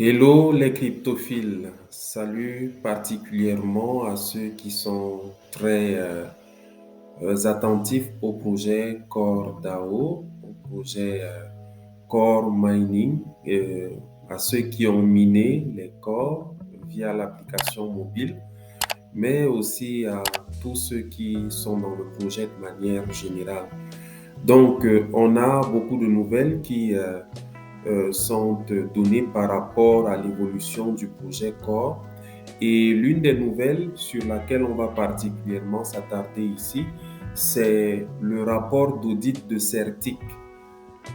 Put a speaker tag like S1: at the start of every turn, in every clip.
S1: Hello les cryptophiles, salut particulièrement à ceux qui sont très attentifs au projet Core DAO, au projet Core Mining, à ceux qui ont miné les corps via l'application mobile, mais aussi à tous ceux qui sont dans le projet de manière générale. Donc, on a beaucoup de nouvelles qui sont données par rapport à l'évolution du projet Core. Et l'une des nouvelles sur laquelle on va particulièrement s'attarder ici, c'est le rapport d'audit de Certic.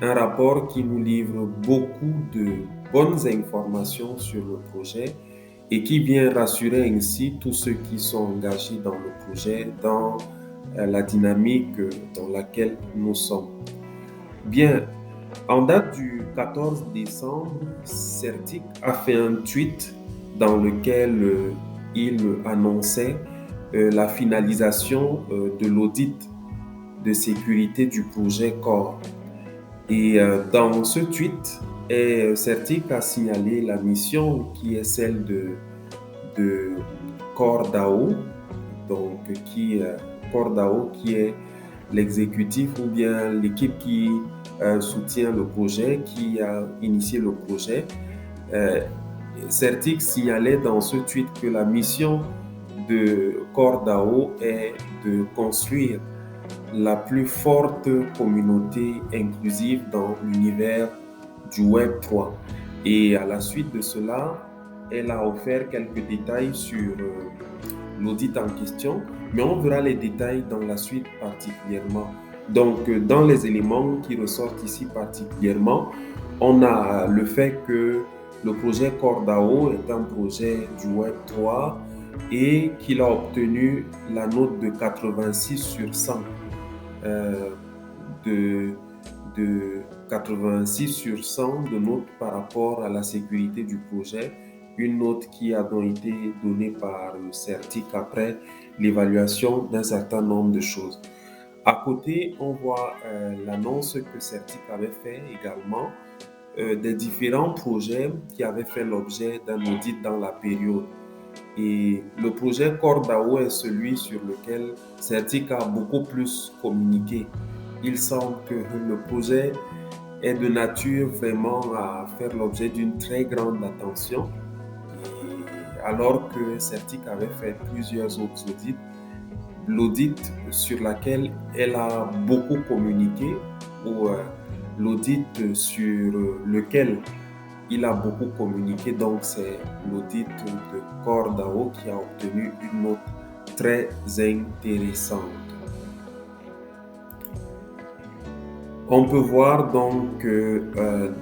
S1: Un rapport qui nous livre beaucoup de bonnes informations sur le projet et qui vient rassurer ainsi tous ceux qui sont engagés dans le projet, dans la dynamique dans laquelle nous sommes. Bien, en date du 14 décembre, Certic a fait un tweet dans lequel il annonçait la finalisation de l'audit de sécurité du projet Core. Et dans ce tweet, Certic a signalé la mission qui est celle de Core DAO, donc Core DAO qui est l'exécutif ou bien l'équipe qui soutient le projet, qui a initié le projet. Euh, Certic signalait dans ce tweet que la mission de Core DAO est de construire la plus forte communauté inclusive dans l'univers du Web 3. Et à la suite de cela, elle a offert quelques détails sur l'audit en question, mais on verra les détails dans la suite particulièrement. Donc, dans les éléments qui ressortent ici particulièrement, on a le fait que le projet Cordao est un projet du Web 3 et qu'il a obtenu la note de 86 sur 100 euh, de, de 86 sur 100 de notes par rapport à la sécurité du projet, une note qui a donc été donnée par Certic après l'évaluation d'un certain nombre de choses. À côté, on voit l'annonce que Certic avait fait également des différents projets qui avaient fait l'objet d'un audit dans la période. Et le projet Cordao est celui sur lequel Certic a beaucoup plus communiqué. Il semble que le projet est de nature vraiment à faire l'objet d'une très grande attention. Et alors que Certic avait fait plusieurs autres audits, l'audit sur laquelle elle a beaucoup communiqué ou l'audit sur lequel il a beaucoup communiqué, donc c'est l'audit de Cordao qui a obtenu une note très intéressante. On peut voir donc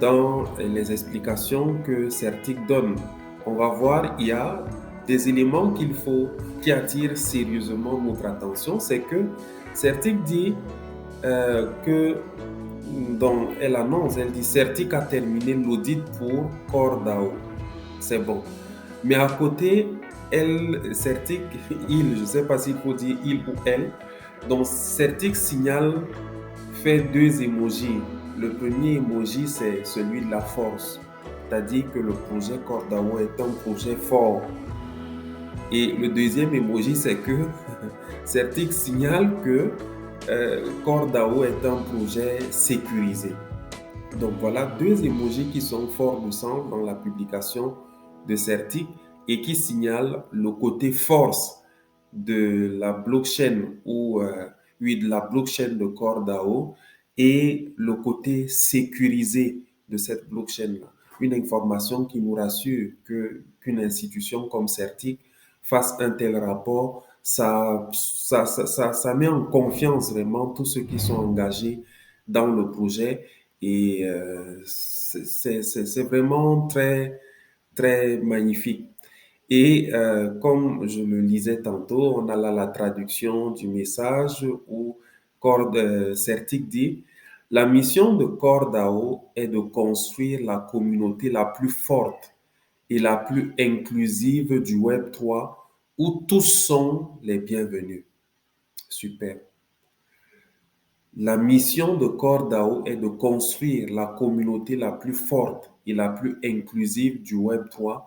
S1: dans les explications que Certic donne, on va voir il y a des éléments qui attirent sérieusement notre attention. C'est que Certic dit que elle annonce, elle dit Certic a terminé l'audit pour Cordao. C'est bon. Mais à côté, elle, Certic, il, je ne sais pas s'il faut dire il ou elle, donc Certic signale, fait deux emojis. Le premier emoji, c'est celui de la force, c'est-à-dire que le projet Cordao est un projet fort. Et le deuxième emoji, c'est que Certic signale que Cordao est un projet sécurisé. Donc voilà deux emojis qui sont forts de sens dans la publication de Certic et qui signalent le côté force de la blockchain ou oui, de la blockchain de Cordao et le côté sécurisé de cette blockchain-là. Une information qui nous rassure qu'une institution comme Certic fasse un tel rapport, ça met en confiance vraiment tous ceux qui sont engagés dans le projet et c'est vraiment très, très magnifique. Et comme je le lisais tantôt, on a là la traduction du message où Certic dit, la mission de Cordao est de construire la communauté la plus forte et la plus inclusive du Web 3 où tous sont les bienvenus. Super. La mission de Cordao est de construire la communauté la plus forte et la plus inclusive du Web3,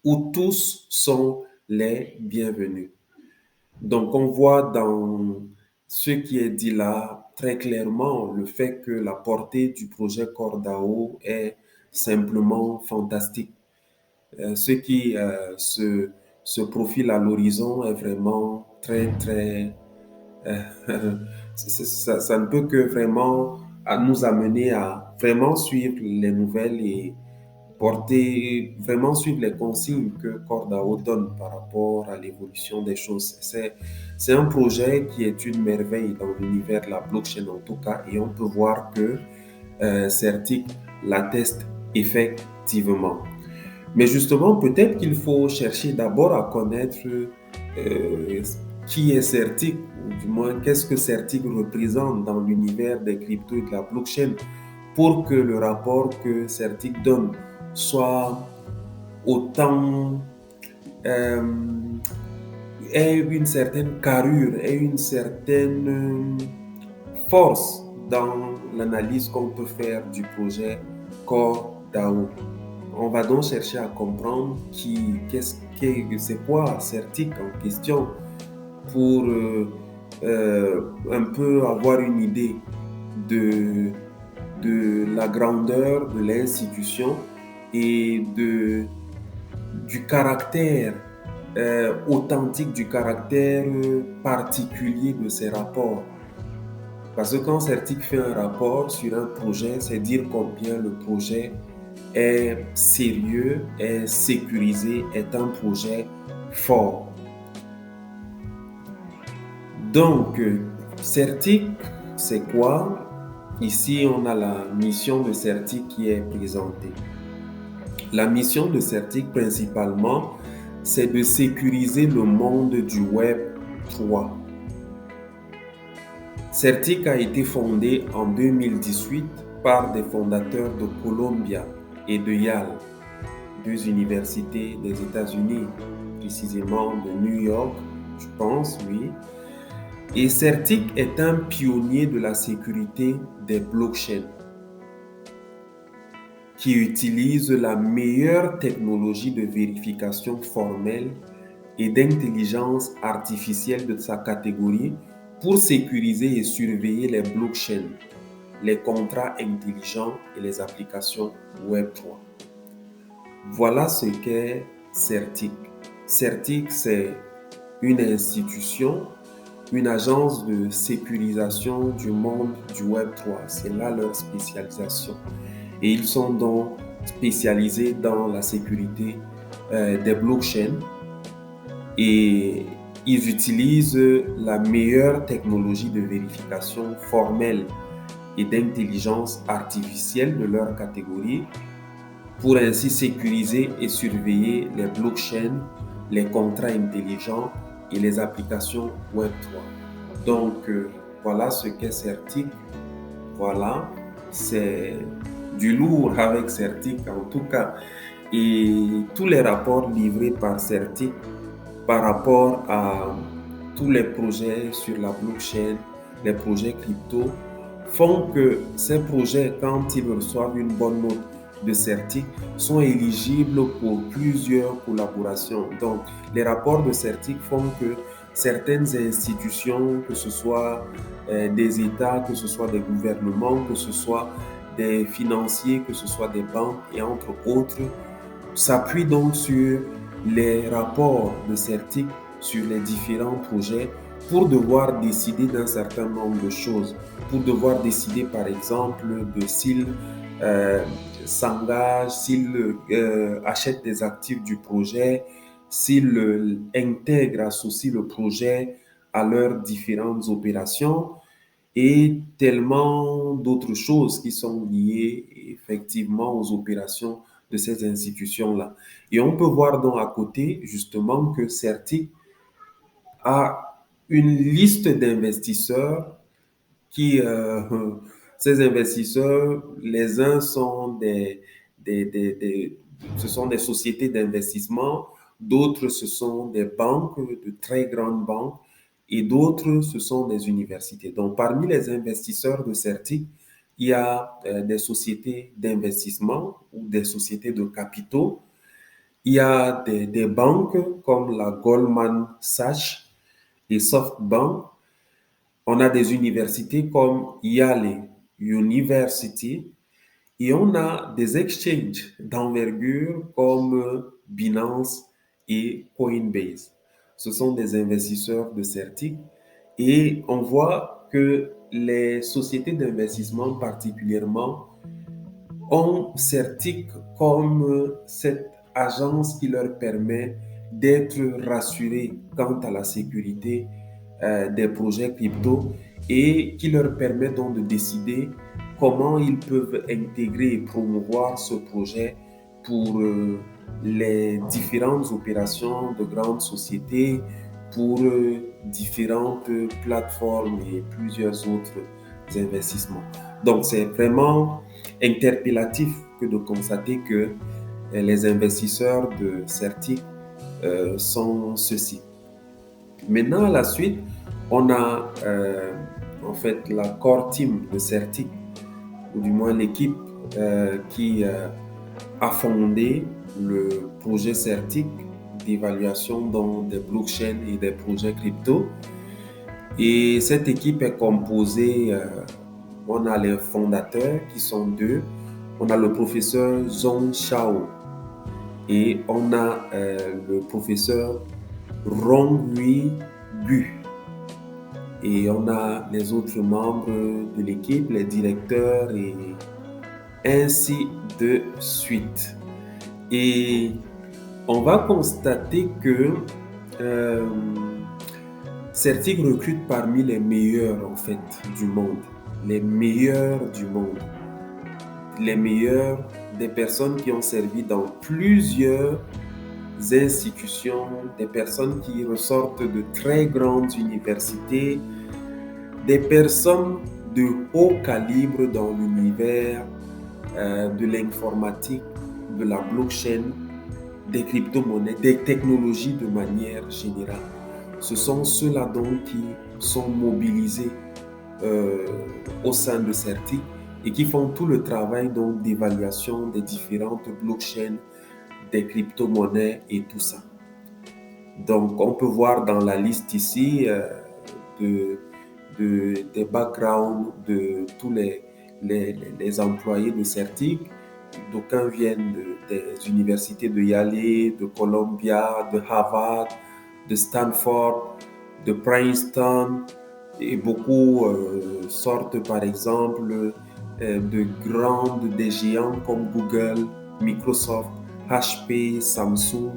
S1: où tous sont les bienvenus. Donc, on voit dans ce qui est dit là très clairement le fait que la portée du projet CoreDAO est simplement fantastique. Ce qui se profile à l'horizon est vraiment très, ça ne peut que vraiment nous amener à vraiment suivre les nouvelles et vraiment suivre les consignes que Cordao donne par rapport à l'évolution des choses. C'est un projet qui est une merveille dans l'univers de la blockchain en tout cas, et on peut voir que Certic l'atteste effectivement. Mais justement, peut-être qu'il faut chercher d'abord à connaître qui est Certic, ou du moins qu'est-ce que Certic représente dans l'univers des cryptos et de la blockchain, pour que le rapport que Certic donne soit autant, euh, ait une certaine carrure, ait une certaine force dans l'analyse qu'on peut faire du projet Core DAO. On va donc chercher à comprendre c'est quoi Certic en question pour un peu avoir une idée de, de la grandeur de l'institution et du caractère authentique, du caractère particulier de ces rapports. Parce que quand Certic fait un rapport sur un projet, c'est dire combien le projet est sérieux, est sécurisé, est un projet fort. Donc, Certic, c'est quoi? Ici, on a la mission de Certic qui est présentée. La mission de Certic, principalement, c'est de sécuriser le monde du Web 3. Certic a été fondé en 2018 par des fondateurs de Columbia et de Yale, deux universités des États-Unis, précisément de New York, je pense, oui. Et Certic est un pionnier de la sécurité des blockchains qui utilise la meilleure technologie de vérification formelle et d'intelligence artificielle de sa catégorie pour sécuriser et surveiller les blockchains, les contrats intelligents et les applications Web3. Voilà ce qu'est Certic. Certic, c'est une institution, une agence de sécurisation du monde du Web3. C'est là leur spécialisation. Et ils sont donc spécialisés dans la sécurité des blockchains et ils utilisent la meilleure technologie de vérification formelle et d'intelligence artificielle de leur catégorie pour ainsi sécuriser et surveiller les blockchains, les contrats intelligents et les applications Web3. Donc, voilà ce qu'est Certic. Voilà, c'est du lourd avec Certic en tout cas. Et tous les rapports livrés par Certic par rapport à tous les projets sur la blockchain, les projets crypto, font que ces projets, quand ils reçoivent une bonne note de Certic, sont éligibles pour plusieurs collaborations. Donc, les rapports de Certic font que certaines institutions, que ce soit des États, que ce soit des gouvernements, que ce soit des financiers, que ce soit des banques et entre autres, s'appuient donc sur les rapports de Certic sur les différents projets pour devoir décider d'un certain nombre de choses, pour devoir décider par exemple de s'ils s'engagent, s'ils achètent des actifs du projet, s'ils intègrent, associent le projet à leurs différentes opérations et tellement d'autres choses qui sont liées effectivement aux opérations de ces institutions-là. Et on peut voir donc à côté justement que Certic a une liste d'investisseurs qui, ces investisseurs, les uns sont ce sont des sociétés d'investissement, d'autres ce sont des banques, de très grandes banques, et d'autres ce sont des universités. Donc parmi les investisseurs de Certic, il y a des sociétés d'investissement ou des sociétés de capitaux. Il y a des banques comme la Goldman Sachs et SoftBank. On a des universités comme Yale University et on a des exchanges d'envergure comme Binance et Coinbase. Ce sont des investisseurs de Certic et on voit que les sociétés d'investissement particulièrement ont Certic comme cette agence qui leur permet d'être rassurés quant à la sécurité des projets crypto et qui leur permet donc de décider comment ils peuvent intégrer et promouvoir ce projet pour les différentes opérations de grandes sociétés, pour différentes plateformes et plusieurs autres investissements. Donc c'est vraiment interpellatif que de constater que les investisseurs de Certic sont ceux-ci. Maintenant, à la suite, on a en fait la core team de Certic, ou du moins l'équipe qui a fondé le projet Certic d'évaluation dans des blockchains et des projets crypto. Et cette équipe est composée, on a les fondateurs qui sont deux, on a le professeur Zhong Shao et on a le professeur Ronghui Gu. Et on a les autres membres de l'équipe, les directeurs et ainsi de suite. Et on va constater que Certic recrute parmi les meilleurs en fait du monde, les meilleurs du monde, les meilleurs des personnes qui ont servi dans plusieurs institutions, des personnes qui ressortent de très grandes universités, des personnes de haut calibre dans l'univers de l'informatique, de la blockchain, des crypto-monnaies, des technologies de manière générale. Ce sont ceux-là donc qui sont mobilisés au sein de Certic et qui font tout le travail donc d'évaluation des différentes blockchains, des crypto-monnaies et tout ça. Donc, on peut voir dans la liste ici des backgrounds de tous les employés de Certic. D'aucuns viennent des universités de Yale, de Columbia, de Harvard, de Stanford, de Princeton, et beaucoup sortent par exemple des géants comme Google, Microsoft, HP, Samsung.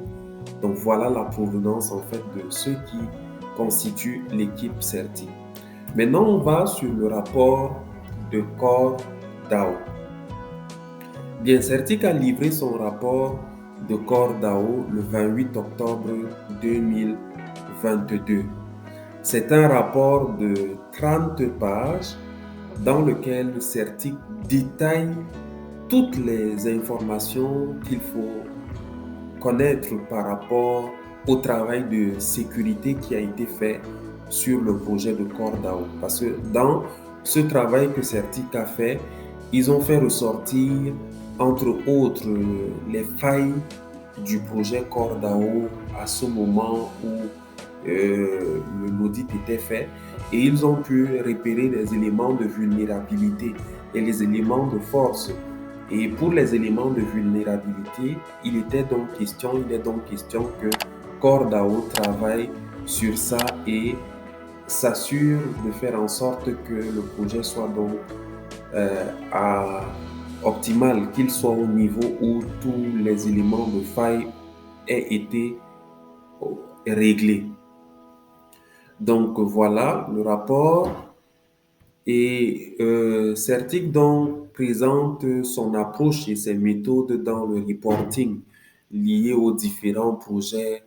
S1: Donc voilà la provenance en fait de ceux qui constituent l'équipe Certic. Maintenant, on va sur le rapport de CoreDAO. Bien, Certic a livré son rapport de CoreDAO le 28 octobre 2022. C'est un rapport de 30 pages dans lequel Certic détaille toutes les informations qu'il faut connaître par rapport au travail de sécurité qui a été fait sur le projet de CoreDAO. Parce que dans ce travail que Certic a fait, ils ont fait ressortir, entre autres, les failles du projet CoreDAO à ce moment où l'audit était fait et ils ont pu repérer les éléments de vulnérabilité et les éléments de force. Et pour les éléments de vulnérabilité, il est donc question que CoreDAO travaille sur ça et s'assure de faire en sorte que le projet soit donc optimal, qu'il soit au niveau où tous les éléments de faille aient été réglés. Donc voilà le rapport. Et Certic donc présente son approche et ses méthodes dans le reporting lié aux différents projets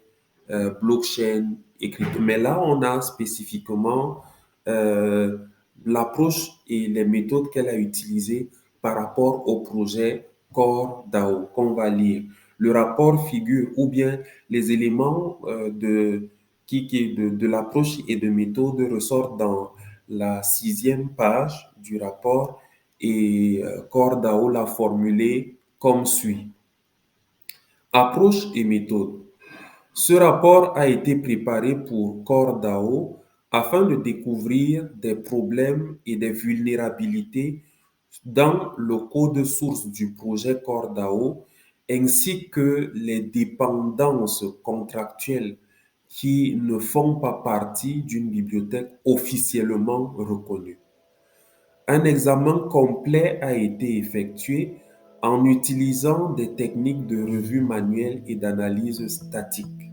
S1: blockchain et crypto. Mais là, on a spécifiquement l'approche et les méthodes qu'elle a utilisées par rapport au projet CoreDAO qu'on va lire. Le rapport figure ou bien les éléments de l'approche et de méthode ressortent dans la 6e page du rapport Et Cordao l'a formulé comme suit. Approche et méthode. Ce rapport a été préparé pour Cordao afin de découvrir des problèmes et des vulnérabilités dans le code source du projet Cordao ainsi que les dépendances contractuelles qui ne font pas partie d'une bibliothèque officiellement reconnue. Un examen complet a été effectué en utilisant des techniques de revue manuelle et d'analyse statique.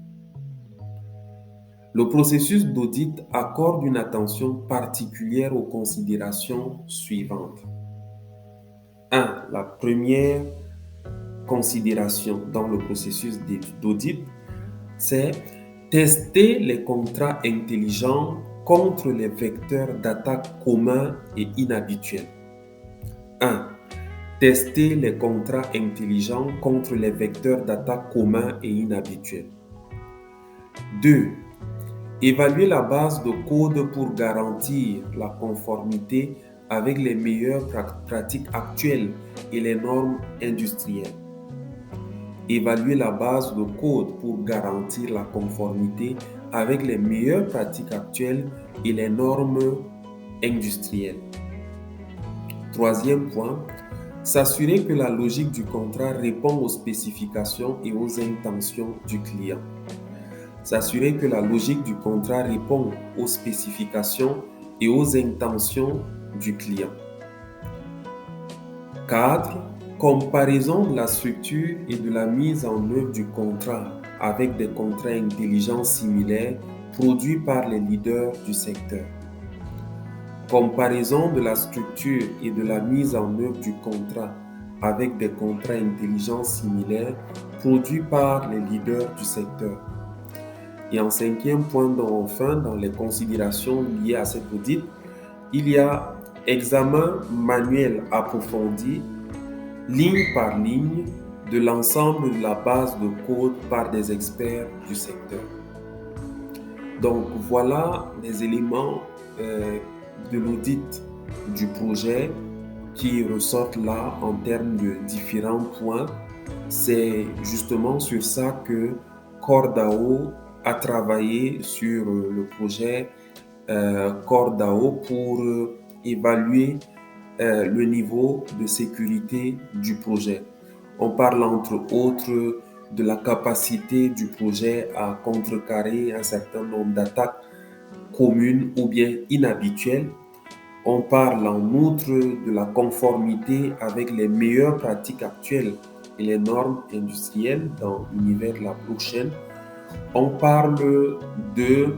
S1: Le processus d'audit accorde une attention particulière aux considérations suivantes. 1. La première considération dans le processus d'audit, c'est tester les contrats intelligents contre les vecteurs d'attaque communs et inhabituels. 1. Tester les contrats intelligents contre les vecteurs d'attaque communs et inhabituels. 2. Évaluer la base de code pour garantir la conformité avec les meilleures pratiques actuelles et les normes industrielles. Évaluer la base de code pour garantir la conformité avec les meilleures pratiques actuelles et les normes industrielles. Troisième point, s'assurer que la logique du contrat répond aux spécifications et aux intentions du client. S'assurer que la logique du contrat répond aux spécifications et aux intentions du client. 4. Comparaison de la structure et de la mise en œuvre du contrat avec des contrats intelligents similaires produits par les leaders du secteur. Comparaison de la structure et de la mise en œuvre du contrat avec des contrats intelligents similaires produits par les leaders du secteur. Et en cinquième point, enfin, dans les considérations liées à cet audit, il y a examen manuel approfondi, ligne par ligne, de l'ensemble de la base de code par des experts du secteur. Donc voilà les éléments de l'audit du projet qui ressortent là en termes de différents points. C'est justement sur ça que Cordao a travaillé sur le projet Cordao pour évaluer le niveau de sécurité du projet. On parle entre autres de la capacité du projet à contrecarrer un certain nombre d'attaques communes ou bien inhabituelles. On parle en outre de la conformité avec les meilleures pratiques actuelles et les normes industrielles dans l'univers de la blockchain. On parle de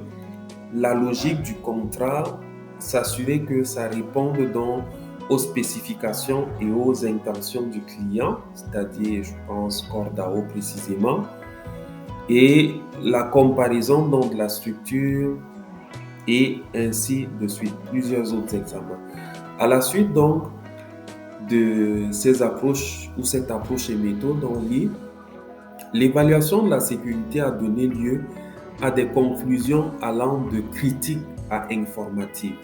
S1: la logique du contrat, s'assurer que ça réponde donc aux spécifications et aux intentions du client, c'est-à-dire, je pense, Cordao précisément, et la comparaison donc de la structure et ainsi de suite, plusieurs autres examens. À la suite donc de ces approches ou cette approche et méthode, on lit l'évaluation de la sécurité a donné lieu à des conclusions allant de critiques à informatives.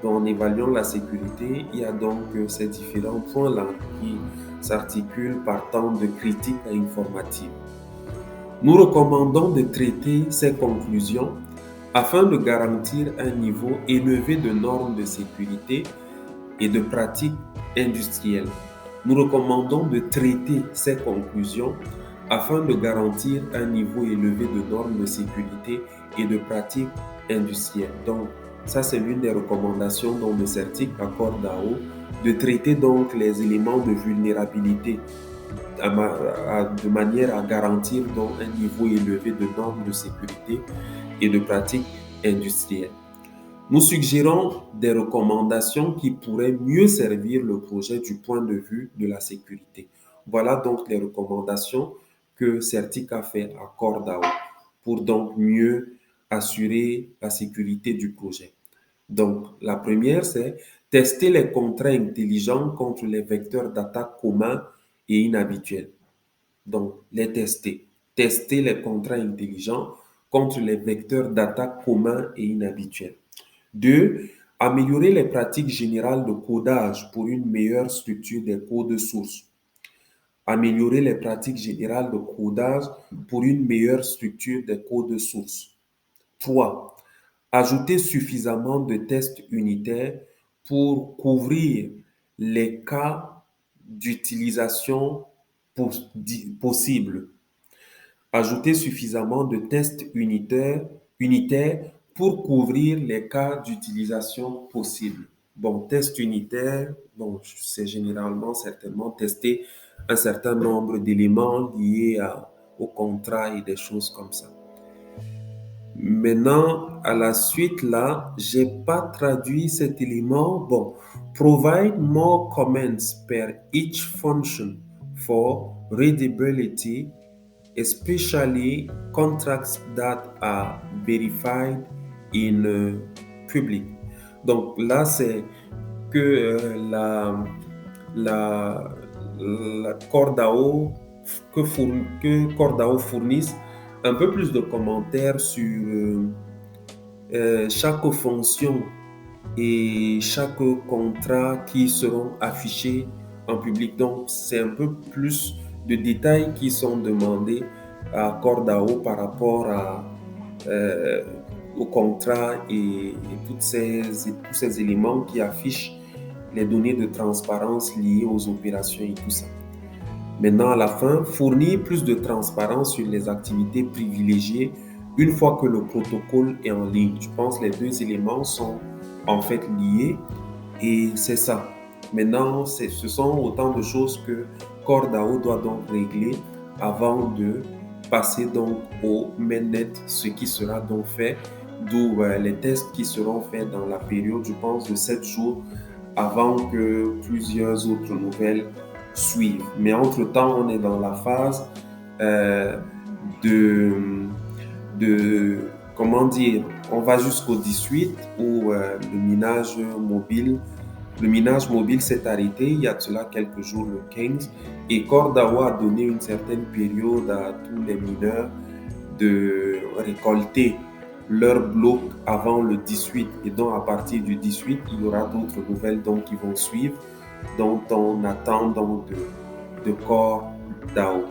S1: Donc, en évaluant la sécurité, il y a donc ces différents points-là qui s'articulent partant de critiques à informatives. Nous recommandons de traiter ces conclusions afin de garantir un niveau élevé de normes de sécurité et de pratiques industrielles. Nous recommandons de traiter ces conclusions afin de garantir un niveau élevé de normes de sécurité et de pratiques industrielles. Donc, ça, c'est l'une des recommandations dont le CERTIC accorde Cordao, de traiter donc les éléments de vulnérabilité de manière à garantir donc un niveau élevé de normes de sécurité et de pratiques industrielles. Nous suggérons des recommandations qui pourraient mieux servir le projet du point de vue de la sécurité. Voilà donc les recommandations que CERTIC a fait à Cordao pour donc mieux assurer la sécurité du projet. Donc, la première, c'est tester les contrats intelligents contre les vecteurs d'attaque communs et inhabituels. Donc, les tester. Tester les contrats intelligents contre les vecteurs d'attaque communs et inhabituels. 2. Améliorer les pratiques générales de codage pour une meilleure structure des codes sources. Améliorer les pratiques générales de codage pour une meilleure structure des codes sources. 3. Ajouter suffisamment de tests unitaires pour couvrir les cas d'utilisation possibles. Ajouter suffisamment de tests unitaires pour couvrir les cas d'utilisation possibles. Bon, test unitaire, bon, c'est généralement certainement tester un certain nombre d'éléments liés au contrat et des choses comme ça. Maintenant, à la suite, là, j'ai pas traduit cet élément. Bon, provide more comments per each function for readability, especially contracts that are verified in public. Donc là, c'est que la, la Cordao, que Cordao fournisse un peu plus de commentaires sur chaque fonction et chaque contrat qui seront affichés en public. Donc, c'est un peu plus de détails qui sont demandés à Cordao par rapport au contrat et tous ces éléments qui affichent les données de transparence liées aux opérations et tout ça. Maintenant, à la fin, fournir plus de transparence sur les activités privilégiées une fois que le protocole est en ligne. Je pense que les deux éléments sont en fait liés et c'est ça. Maintenant, ce sont autant de choses que Cordao doit donc régler avant de passer donc au mainnet, ce qui sera donc fait, d'où les tests qui seront faits dans la période, je pense, de 7 jours avant que plusieurs autres nouvelles suivent. Mais entre-temps, on est dans la phase de, comment dire, on va jusqu'au 18 où le minage mobile s'est arrêté il y a de cela quelques jours, le 15, et Cordao a donné une certaine période à tous les mineurs de récolter leur bloc avant le 18. Et donc, à partir du 18, il y aura d'autres nouvelles donc, qui vont suivre, dont on attend donc de Cordao.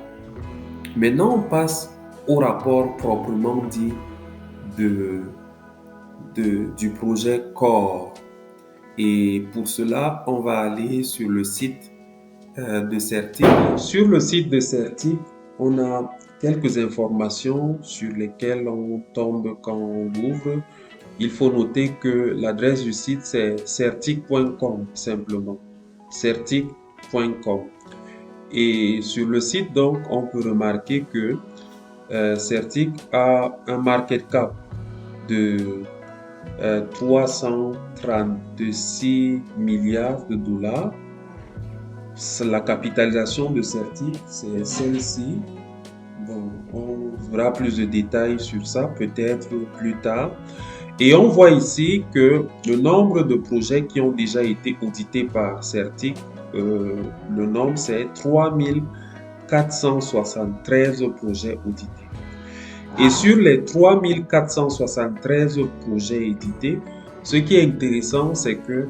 S1: Maintenant, on passe au rapport proprement dit du projet Core. Et pour cela, on va aller sur le site de Certic. Sur le site de Certic, on a quelques informations sur lesquelles on tombe quand on ouvre. Il faut noter que l'adresse du site, c'est certic.com, simplement. Certic.com. Et sur le site, donc, on peut remarquer que Certic a un market cap de 336 milliards de dollars. La capitalisation de Certic, c'est celle-ci. Bon, on verra plus de détails sur ça peut-être plus tard. Et on voit ici que le nombre de projets qui ont déjà été audités par Certic, le nombre c'est 3473 projets audités. Et sur les 3473 projets édités, ce qui est intéressant, c'est que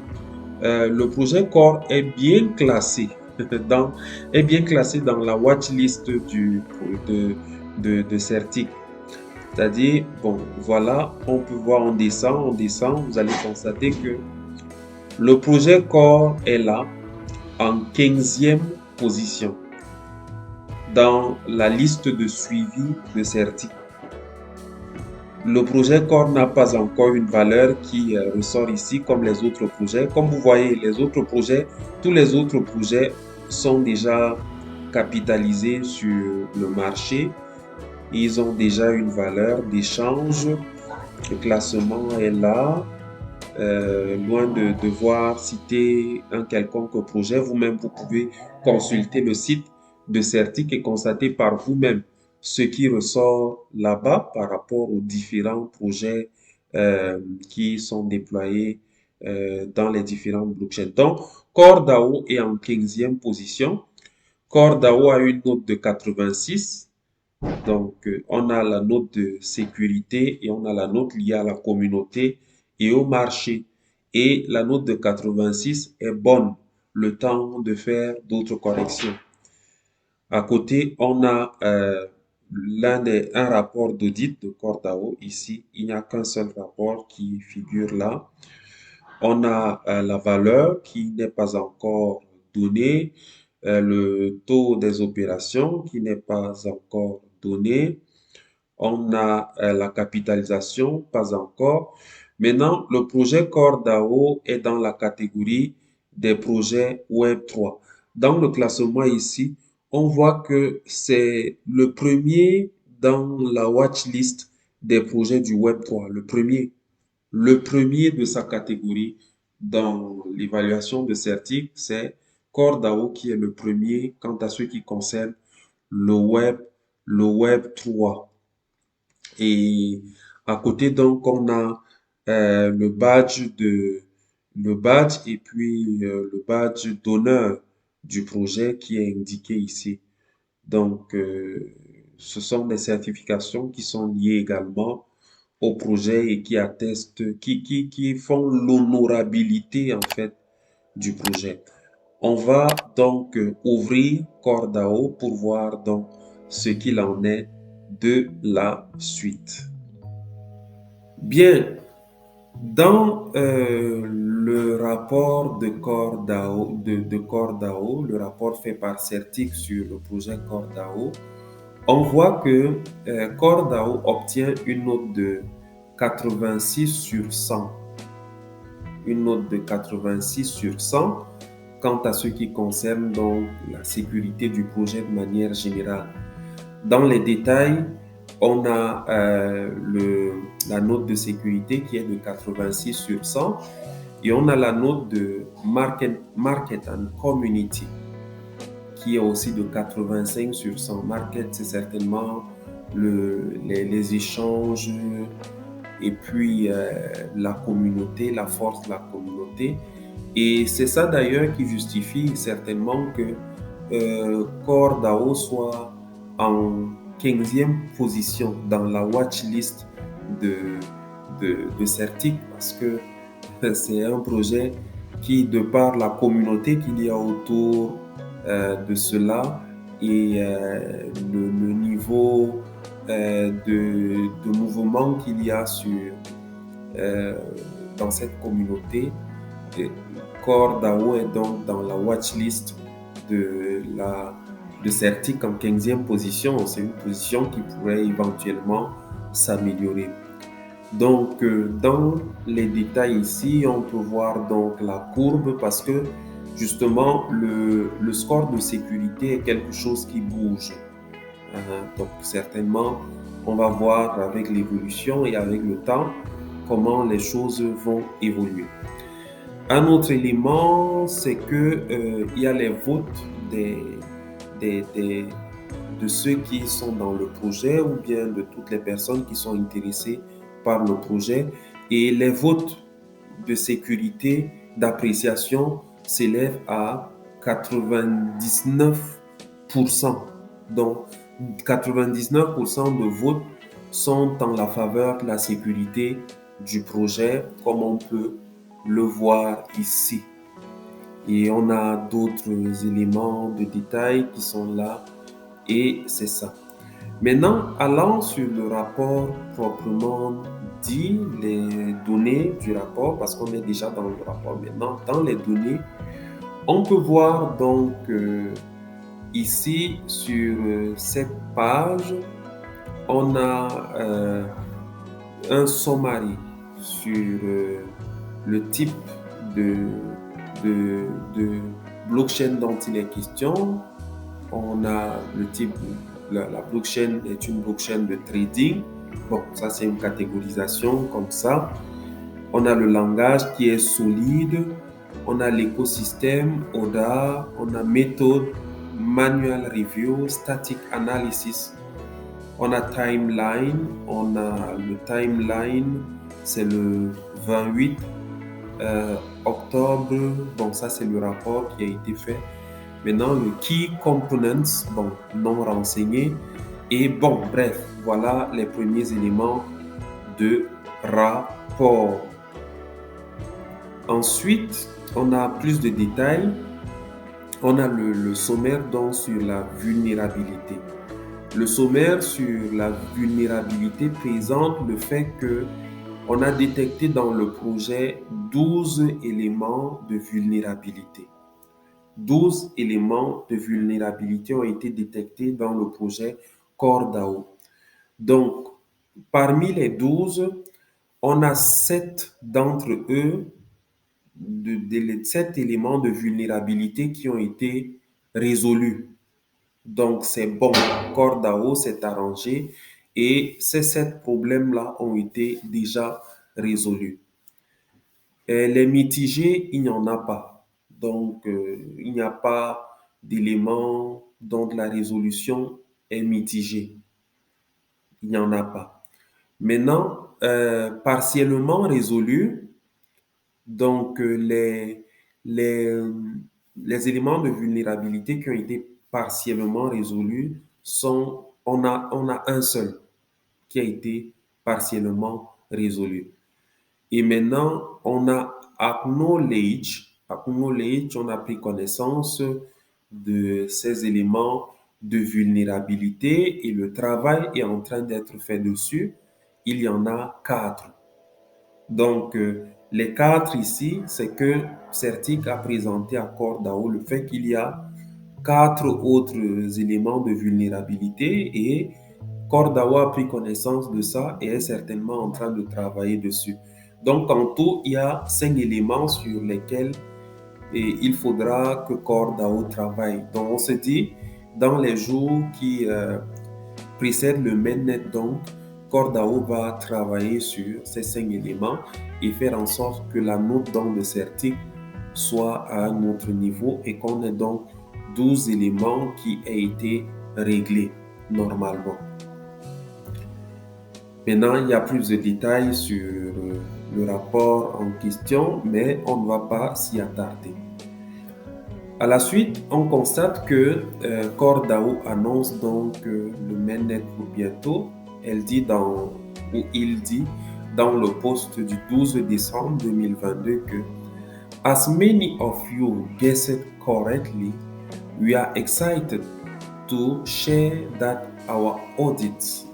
S1: le projet Core est bien classé dans la watchlist de Certic. C'est-à-dire, bon, voilà, on peut voir, on descend, vous allez constater que le projet Core est là en 15e position dans la liste de suivi de Certic. Le projet Core n'a pas encore une valeur qui ressort ici comme les autres projets. Comme vous voyez, tous les autres projets sont déjà capitalisés sur le marché. Ils ont déjà une valeur d'échange. Le classement est là. Loin de devoir citer un quelconque projet, vous-même, vous pouvez consulter le site de Certic et constater par vous-même ce qui ressort là-bas par rapport aux différents projets qui sont déployés dans les différentes blockchains. Donc, CoreDAO est en 15e position. CoreDAO a une note de 86. Donc, on a la note de sécurité et on a la note liée à la communauté et au marché. et la note de 86 est bonne, le temps de faire d'autres corrections. À côté, on a un rapport d'audit de Cordao. Ici, il n'y a qu'un seul rapport qui figure là. On a la valeur qui n'est pas encore donnée, le taux des opérations qui n'est pas encore donné. On a la capitalisation, pas encore. Maintenant, le projet Cordao est dans la catégorie des projets Web3. Dans le classement ici, on voit que c'est le premier dans la watchlist des projets du Web3, le premier de sa catégorie dans l'évaluation de Certic, c'est Cordao qui est le premier quant à ce qui concerne le Web 3. Et à côté, donc, on a le badge et puis le badge d'honneur du projet qui est indiqué ici. Donc, ce sont des certifications qui sont liées également au projet et qui attestent, qui font l'honorabilité en fait du projet. On va donc ouvrir Cordao pour voir donc ce qu'il en est de la suite. Bien, dans le rapport de Cordao, le rapport fait par Certic sur le projet Cordao, on voit que Cordao obtient une note de 86 sur 100. Une note de 86 sur 100 quant à ce qui concerne donc la sécurité du projet de manière générale. Dans les détails, on a la note de sécurité qui est de 86 sur 100 et on a la note de Market and Community qui est aussi de 85 sur 100. Market, c'est certainement les échanges et puis la communauté, la force de la communauté. Et c'est ça d'ailleurs qui justifie certainement que Cordao soit en 15e position dans la watchlist de Certic parce que c'est un projet qui, de par la communauté qu'il y a autour de cela et le niveau de mouvement qu'il y a dans cette communauté, Cordao est donc dans la watchlist de Certic en 15e position. C'est une position qui pourrait éventuellement s'améliorer. Donc, dans les détails ici, on peut voir donc la courbe parce que justement, le score de sécurité est quelque chose qui bouge. Donc, certainement, on va voir avec l'évolution et avec le temps comment les choses vont évoluer. Un autre élément, c'est que il y a les votes de ceux qui sont dans le projet ou bien de toutes les personnes qui sont intéressées par le projet. Et les votes de sécurité, d'appréciation s'élèvent à 99%. Donc, 99% de votes sont en la faveur de la sécurité du projet, comme on peut le voir ici. Et on a d'autres éléments de détail qui sont là et c'est ça. Maintenant, allant sur le rapport proprement dit, les données du rapport, parce qu'on est déjà dans le rapport maintenant, dans les données, on peut voir donc ici sur cette page, on a un summary sur le type de blockchain dont il est question. On a le type, la blockchain est une blockchain de trading. Bon, ça c'est une catégorisation comme ça. On a le langage qui est solide. On a l'écosystème, ODA. On a méthode, manual review, static analysis. On a timeline. On a le timeline, c'est le 28 octobre. Bon, ça c'est le rapport qui a été fait. Maintenant, le key components, bon, non renseigné. Et bon, bref, voilà les premiers éléments de rapport. Ensuite, on a plus de détails. On a le sommaire donc sur la vulnérabilité. Le sommaire sur la vulnérabilité présente le fait que on a détecté dans le projet 12 éléments de vulnérabilité. 12 éléments de vulnérabilité ont été détectés dans le projet CoreDAO. Donc, parmi les 12, on a 7 d'entre eux, les 7 éléments de vulnérabilité qui ont été résolus. Donc, c'est bon. CoreDAO s'est arrangé et ces 7 problèmes-là ont été déjà résolus. Et les mitigés, il n'y en a pas. Donc, il n'y a pas d'éléments dont la résolution est mitigée. Il n'y en a pas. Maintenant, partiellement résolu, donc les, euh, les éléments de vulnérabilité qui ont été partiellement résolus sont, on a un seul qui a été partiellement résolu. Et maintenant, on a acknowledge. Acknowledge, on a pris connaissance de ces éléments de vulnérabilité et le travail est en train d'être fait dessus. Il y en a 4. Donc, les 4 ici, c'est que Certic a présenté à CoreDAO le fait qu'il y a 4 autres éléments de vulnérabilité et CoreDAO a pris connaissance de ça et est certainement en train de travailler dessus. Donc, en tout, il y a 5 éléments sur lesquels il faudra que CoreDAO travaille. Donc, on se dit, dans les jours qui précèdent le mainnet, donc, CoreDAO va travailler sur ces 5 éléments et faire en sorte que la note donc de Certic soit à un autre niveau et qu'on ait donc 12 éléments qui aient été réglés normalement. Maintenant, il y a plus de détails sur le rapport en question, mais on ne va pas s'y attarder. À la suite, on constate que CoreDAO annonce donc le mainnet pour bientôt. Il dit dans le post du 12 décembre 2022 que As many of you guessed correctly, we are excited to share that our audits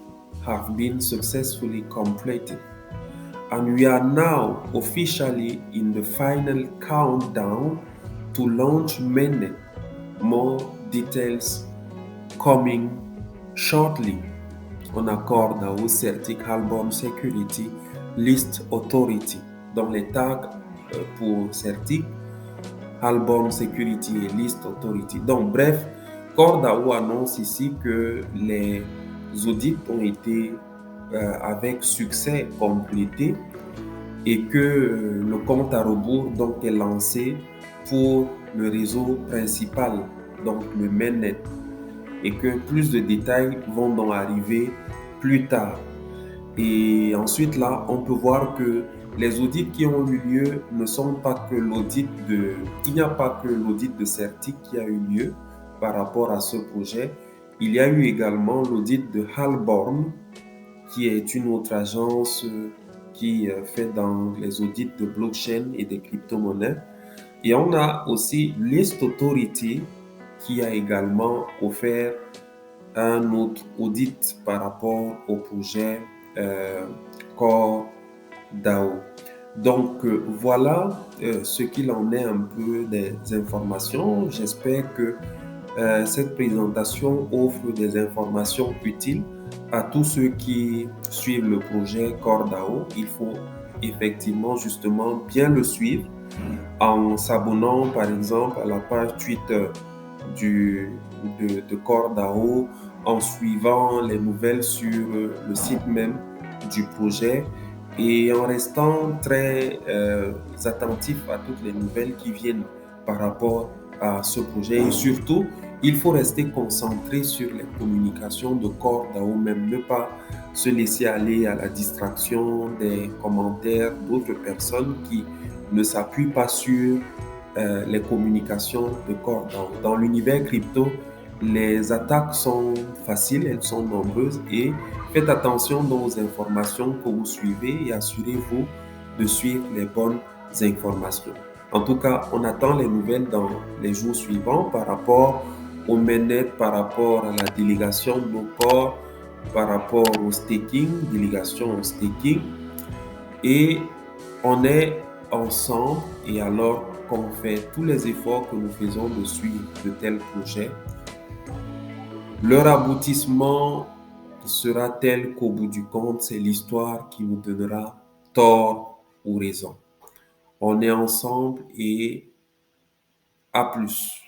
S1: have been successfully completed, and we are now officially in the final countdown to launch mainnet. More details coming shortly. On accorde au Certic Halborn Security List Authority. Donc les tags pour Certic, Halborn Security et List Authority. Donc bref, CoreDAO annonce ici que les audits ont été avec succès complétés et que le compte à rebours donc est lancé pour le réseau principal, donc le mainnet, et que plus de détails vont donc arriver plus tard. Et ensuite là, on peut voir que les audits qui ont eu lieu ne sont pas que l'audit de... Il n'y a pas que l'audit de Certic qui a eu lieu par rapport à ce projet. Il y a eu également l'audit de Halborn, qui est une autre agence qui fait dans les audits de blockchain et des crypto-monnaies. Et on a aussi List Authority qui a également offert un autre audit par rapport au projet CoreDAO. Donc voilà ce qu'il en est un peu des informations. J'espère que cette présentation offre des informations utiles à tous ceux qui suivent le projet CoreDAO. Il faut effectivement justement bien le suivre en s'abonnant par exemple à la page Twitter de CoreDAO, en suivant les nouvelles sur le site même du projet et en restant très attentif à toutes les nouvelles qui viennent par rapport à ce projet. Et surtout, il faut rester concentré sur les communications de CoreDAO même, ne pas se laisser aller à la distraction des commentaires d'autres personnes qui ne s'appuient pas sur les communications de CoreDAO. Dans l'univers crypto, les attaques sont faciles, elles sont nombreuses et faites attention aux informations que vous suivez et assurez-vous de suivre les bonnes informations. En tout cas, on attend les nouvelles dans les jours suivants par rapport au mainnet, par rapport à la délégation de nos corps, par rapport au staking, délégation au staking. Et on est ensemble et alors qu'on fait tous les efforts que nous faisons de suivre de tels projets, leur aboutissement sera tel qu'au bout du compte, c'est l'histoire qui nous donnera tort ou raison. On est ensemble et à plus.